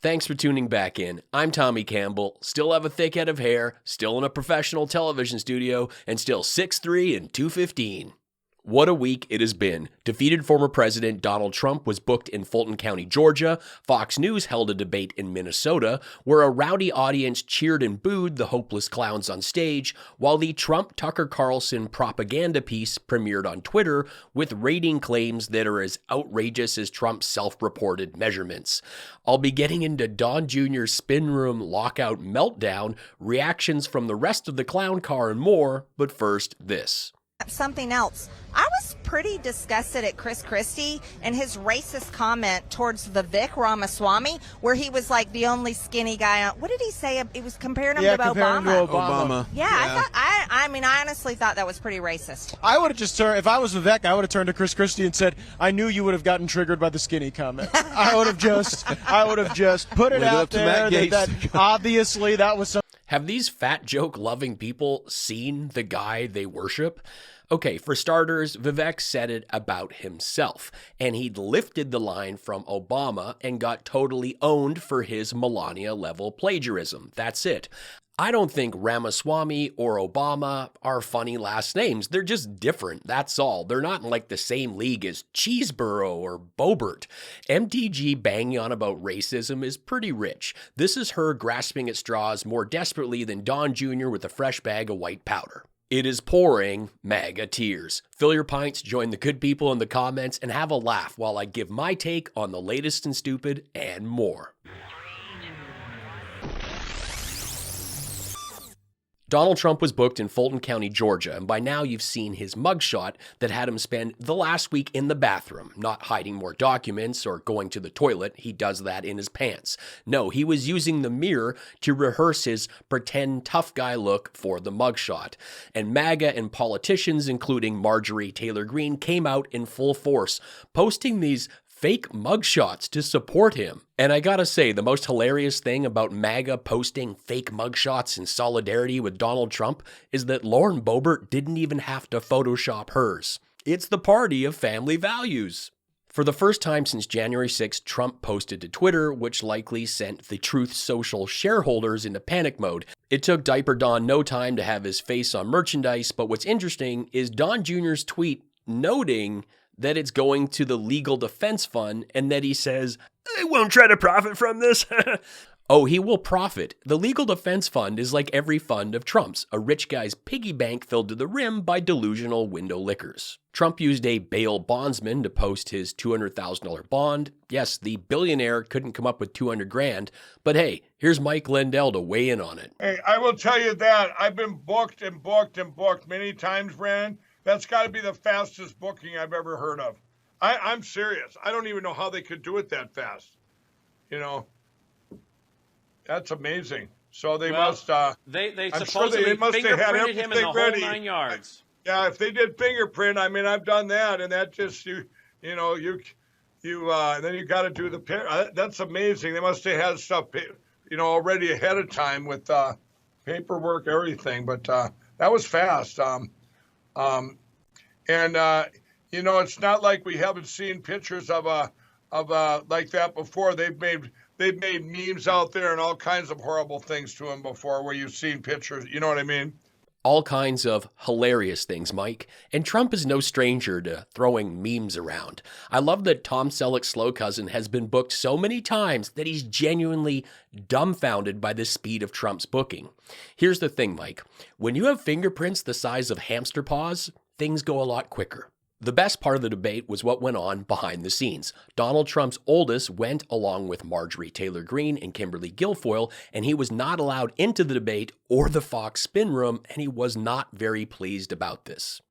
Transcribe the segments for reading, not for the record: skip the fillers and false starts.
Thanks for tuning back in. I'm Tommy Campbell, still have a thick head of hair, still in a professional television studio, and still 6'3" and 215. What a week it has been. Defeated former President Donald Trump was booked in Fulton County, Georgia. Fox News held a debate in Minnesota, where a rowdy audience cheered and booed the hopeless clowns on stage, while the Trump Tucker Carlson propaganda piece premiered on Twitter with rating claims that are as outrageous as Trump's self-reported measurements. I'll be getting into Don Jr.'s spin room lockout meltdown, reactions from the rest of the clown car, and more, but first, this. Something else. I was pretty disgusted at Chris Christie and his racist comment towards Vivek Ramaswamy, where he was like the only skinny guy. What did he say? He was comparing him to Obama. Yeah. I honestly thought that was pretty racist. I would have just turned, if I was Vivek, I would have turned to Chris Christie and said, I knew you would have gotten triggered by the skinny comment. I would have just put it out there that obviously that was something. Have these fat joke-loving people seen the guy they worship? Okay, for starters, Vivek said it about himself, and he'd lifted the line from Obama and got totally owned for his Melania-level plagiarism. That's it. I don't think Ramaswamy or Obama are funny last names. They're just different, that's all. They're not in like the same league as Cheeseborough or Boebert. MTG banging on about racism is pretty rich. This is her grasping at straws more desperately than Don Jr. with a fresh bag of white powder. It is pouring MAGA tears. Fill your pints, join the good people in the comments, and have a laugh while I give my take on the latest and stupid and more. Donald Trump was booked in Fulton County, Georgia, and by now you've seen his mugshot that had him spend the last week in the bathroom, not hiding more documents or going to the toilet. He does that in his pants. No, he was using the mirror to rehearse his pretend tough guy look for the mugshot. And MAGA and politicians, including Marjorie Taylor Greene, came out in full force, posting these fake mugshots to support him. And I gotta say, the most hilarious thing about MAGA posting fake mugshots in solidarity with Donald Trump is that Lauren Boebert didn't even have to Photoshop hers. It's the party of family values. For the first time since January 6th, Trump posted to Twitter, which likely sent the Truth Social shareholders into panic mode. It took Diaper Don no time to have his face on merchandise, but what's interesting is Don Jr.'s tweet noting that it's going to the Legal Defense Fund, and that he says, I won't try to profit from this. Oh, he will profit. The Legal Defense Fund is like every fund of Trump's, a rich guy's piggy bank filled to the rim by delusional window lickers. Trump used a bail bondsman to post his $200,000 bond. Yes, the billionaire couldn't come up with $200,000, but hey, here's Mike Lindell to weigh in on it. Hey, I will tell you that I've been booked and booked and booked many times, Brandon. That's got to be the fastest booking I've ever heard of. I'm serious. I don't even know how they could do it that fast. You know, that's amazing. So they must. They I'm supposedly sure they must have had fingerprinted him in the ready. whole 9 yards. Yeah, if they did fingerprint, I mean, I've done that, and that just you then you got to do the. That's amazing. They must have had stuff, already ahead of time with paperwork, everything. But that was fast. It's not like we haven't seen pictures of like that before. They've made memes out there and all kinds of horrible things to him before, where you've seen pictures. You know what I mean? All kinds of hilarious things, Mike. And Trump is no stranger to throwing memes around. I love that Tom Selleck's slow cousin has been booked so many times that he's genuinely dumbfounded by the speed of Trump's booking. Here's the thing, Mike. When you have fingerprints the size of hamster paws, things go a lot quicker. The best part of the debate was what went on behind the scenes. Donald Trump's oldest went along with Marjorie Taylor Greene and Kimberly Guilfoyle, and he was not allowed into the debate or the Fox spin room, and he was not very pleased about this.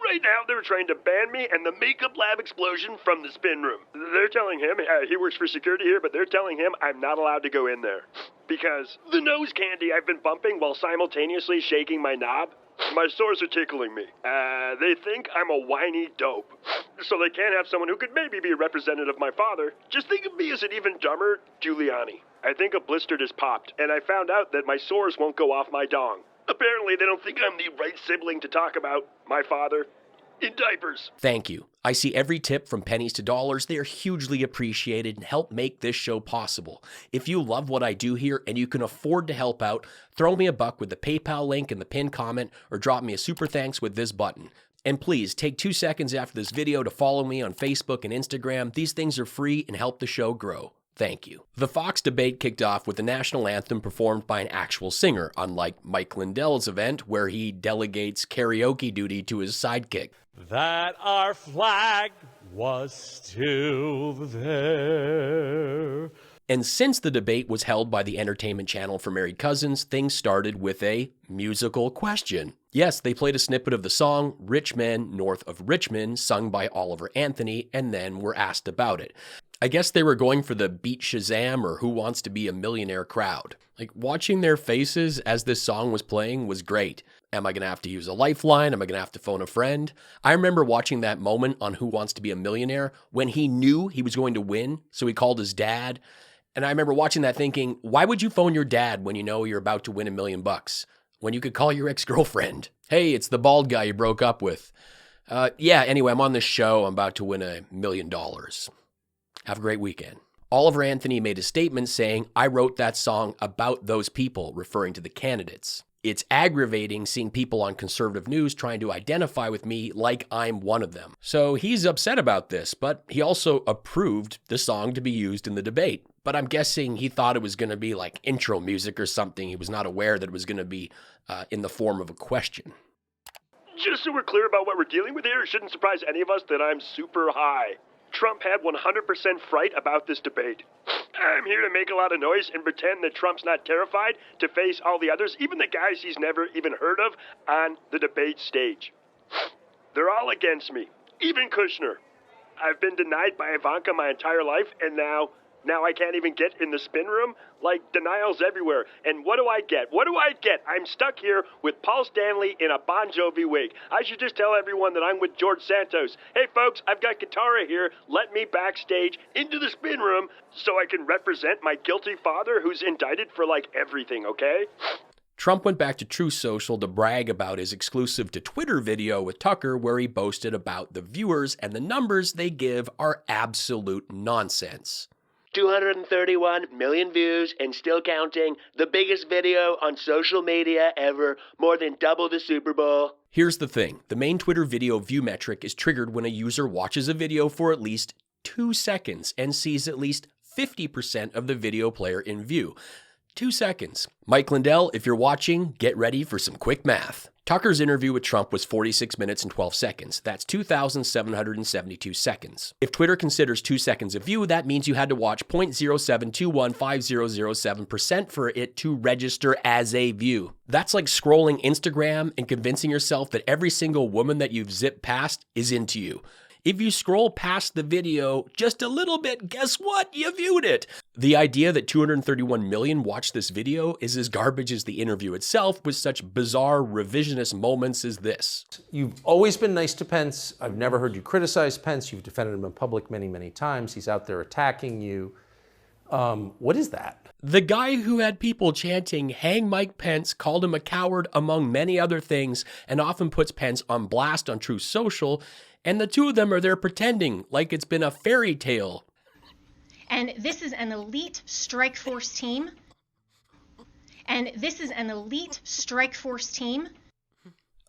Right now, they're trying to ban me and the makeup lab explosion from the spin room. They're telling him, he works for security here, but they're telling him I'm not allowed to go in there. Because the nose candy I've been bumping while simultaneously shaking my knob, my sores are tickling me. They think I'm a whiny dope. So they can't have someone who could maybe be a representative of my father. Just think of me as an even dumber Giuliani. I think a blister just popped, and I found out that my sores won't go off my dong. Apparently, they don't think I'm the right sibling to talk about. My father. in diapers. Thank you. I see every tip from pennies to dollars. They are hugely appreciated and help make this show possible. If you love what I do here and you can afford to help out, throw me a buck with the PayPal link in the pinned comment or drop me a super thanks with this button. And please take 2 seconds after this video to follow me on Facebook and Instagram. These things are free and help the show grow. Thank you. The Fox debate kicked off with the national anthem performed by an actual singer, unlike Mike Lindell's event where he delegates karaoke duty to his sidekick. That our flag was still there. And since the debate was held by the entertainment channel for married cousins, things started with a musical question. Yes, they played a snippet of the song Rich Men North of Richmond, sung by Oliver Anthony, and then were asked about it. I guess they were going for the Beat Shazam or Who Wants to Be a Millionaire crowd. Like, watching their faces as this song was playing was great. Am I going to have to use a lifeline? Am I going to have to phone a friend? I remember watching that moment on Who Wants to Be a Millionaire when he knew he was going to win, so he called his dad. And I remember watching that thinking, why would you phone your dad when you know you're about to win $1 million? When you could call your ex-girlfriend? Hey, it's the bald guy you broke up with. Anyway, I'm on this show. I'm about to win $1 million. Have a great weekend. Oliver Anthony made a statement saying, I wrote that song about those people, referring to the candidates. It's aggravating seeing people on conservative news trying to identify with me like I'm one of them. So he's upset about this, but he also approved the song to be used in the debate. But I'm guessing he thought it was going to be like intro music or something. He was not aware that it was going to be in the form of a question. Just so we're clear about what we're dealing with here, it shouldn't surprise any of us that I'm super high. Trump had 100% fright about this debate. I'm here to make a lot of noise and pretend that Trump's not terrified to face all the others, even the guys he's never even heard of, on the debate stage. They're all against me, even Kushner. I've been denied by Ivanka my entire life, and now I can't even get in the spin room? Like, denials everywhere. And what do I get? I'm stuck here with Paul Stanley in a Bon Jovi wig. I should just tell everyone that I'm with George Santos. Hey, folks, I've got Katara here. Let me backstage into the spin room so I can represent my guilty father who's indicted for, like, everything, okay? Trump went back to Truth Social to brag about his exclusive to Twitter video with Tucker where he boasted about the viewers, and the numbers they give are absolute nonsense. 231 million views and still counting. The biggest video on social media ever. More than double the Super Bowl. Here's the thing. The main Twitter video view metric is triggered when a user watches a video for at least 2 seconds and sees at least 50% of the video player in view. 2 seconds. Mike Lindell, if you're watching, get ready for some quick math. Tucker's interview with Trump was 46 minutes and 12 seconds. That's 2,772 seconds. If Twitter considers 2 seconds a view, that means you had to watch 0.07215007% for it to register as a view. That's like scrolling Instagram and convincing yourself that every single woman that you've zipped past is into you. If you scroll past the video just a little bit, guess what? You viewed it. The idea that 231 million watched this video is as garbage as the interview itself, with such bizarre revisionist moments as this. You've always been nice to Pence. I've never heard you criticize Pence. You've defended him in public many, many times. He's out there attacking you. What is that? The guy who had people chanting, "Hang Mike Pence," called him a coward, among many other things, and often puts Pence on blast on Truth Social, and the two of them are there pretending like it's been a fairy tale. And this is an elite strike force team.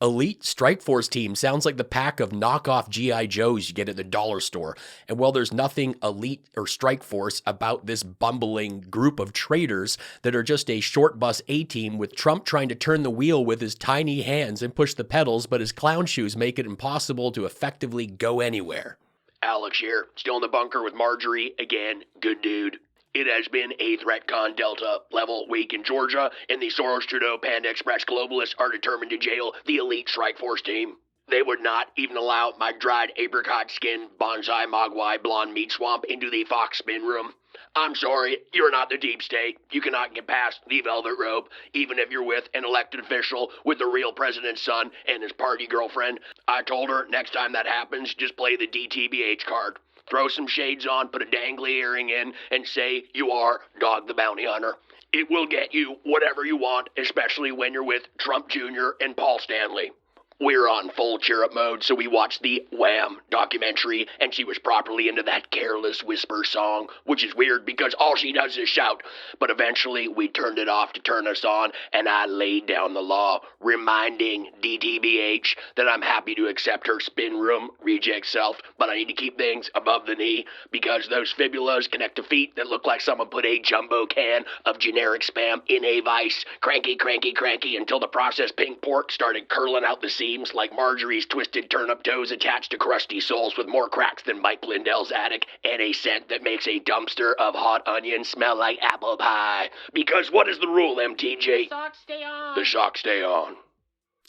Elite Strike Force Team sounds like the pack of knockoff G.I. Joes you get at the dollar store. And while there's nothing elite or Strike Force about this bumbling group of traitors that are just a short bus A-team with Trump trying to turn the wheel with his tiny hands and push the pedals, but his clown shoes make it impossible to effectively go anywhere. Alex here, still in the bunker with Marjorie. Again, good dude. It has been a ThreatCon Delta level week in Georgia, and the Soros-Trudeau Panda Express globalists are determined to jail the elite strike force team. They would not even allow my dried apricot skin, bonsai mogwai blonde meat swamp into the Fox spin room. I'm sorry, you're not the deep state. You cannot get past the velvet rope, even if you're with an elected official with the real president's son and his party girlfriend. I told her next time that happens, just play the DTBH card. Throw some shades on, put a dangly earring in, and say you are Dog the Bounty Hunter. It will get you whatever you want, especially when you're with Trump Jr. and Paul Stanley. We're on full cheer-up mode, so we watched the Wham documentary, and she was properly into that Careless Whisper song, which is weird because all she does is shout. But eventually, we turned it off to turn us on, and I laid down the law, reminding DTBH that I'm happy to accept her spin room reject self, but I need to keep things above the knee, because those fibulas connect to feet that look like someone put a jumbo can of generic spam in a vice. Cranky, cranky, cranky, until the processed pink pork started curling out the seams like Marjorie's twisted turnip toes attached to crusty soles with more cracks than Mike Lindell's attic, and a scent that makes a dumpster of hot onions smell like apple pie. Because what is the rule, MTJ? The socks stay on. The socks stay on.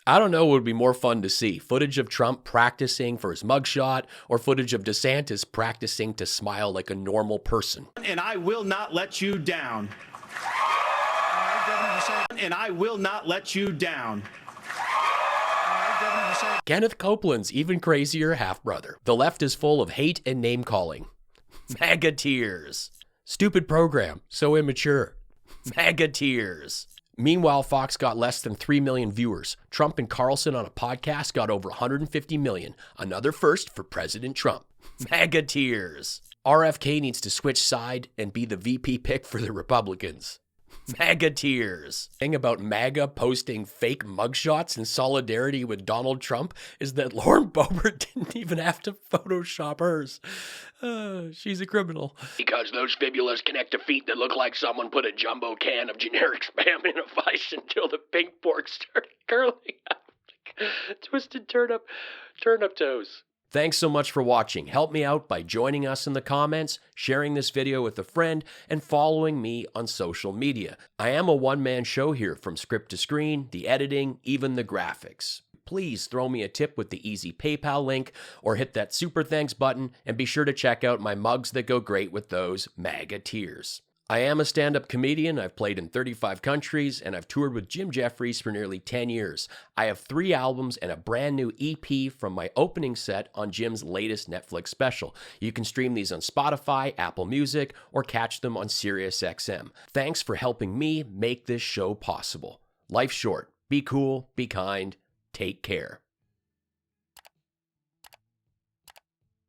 I don't know what would be more fun to see, footage of Trump practicing for his mugshot or footage of DeSantis practicing to smile like a normal person. And I will not let you down. And I will not let you down. Kenneth Copeland's even crazier half-brother. The left is full of hate and name-calling. MAGA Tears. Stupid program, so immature. MAGA Tears. Meanwhile, Fox got less than 3 million viewers. Trump and Carlson on a podcast got over 150 million. Another first for President Trump. MAGA Tears. RFK needs to switch side and be the VP pick for the Republicans. MAGA Tears. The thing about MAGA posting fake mugshots in solidarity with Donald Trump is that Lauren Boebert didn't even have to Photoshop hers. She's a criminal. Because those fibulas connect to feet that look like someone put a jumbo can of generic spam in a vice until the pink pork started curling out. Twisted turnip toes. Thanks so much for watching. Help me out by joining us in the comments, sharing this video with a friend, and following me on social media. I am a one-man show here, from script to screen, the editing, even the graphics. Please throw me a tip with the easy PayPal link, or hit that super thanks button, and be sure to check out my mugs that go great with those MAGA Tears. I am a stand-up comedian. I've played in 35 countries, and I've toured with Jim Jeffries for nearly 10 years. I have 3 albums and a brand new EP from my opening set on Jim's latest Netflix special. You can stream these on Spotify, Apple Music, or catch them on SiriusXM. Thanks for helping me make this show possible. Life's short. Be cool, be kind, take care.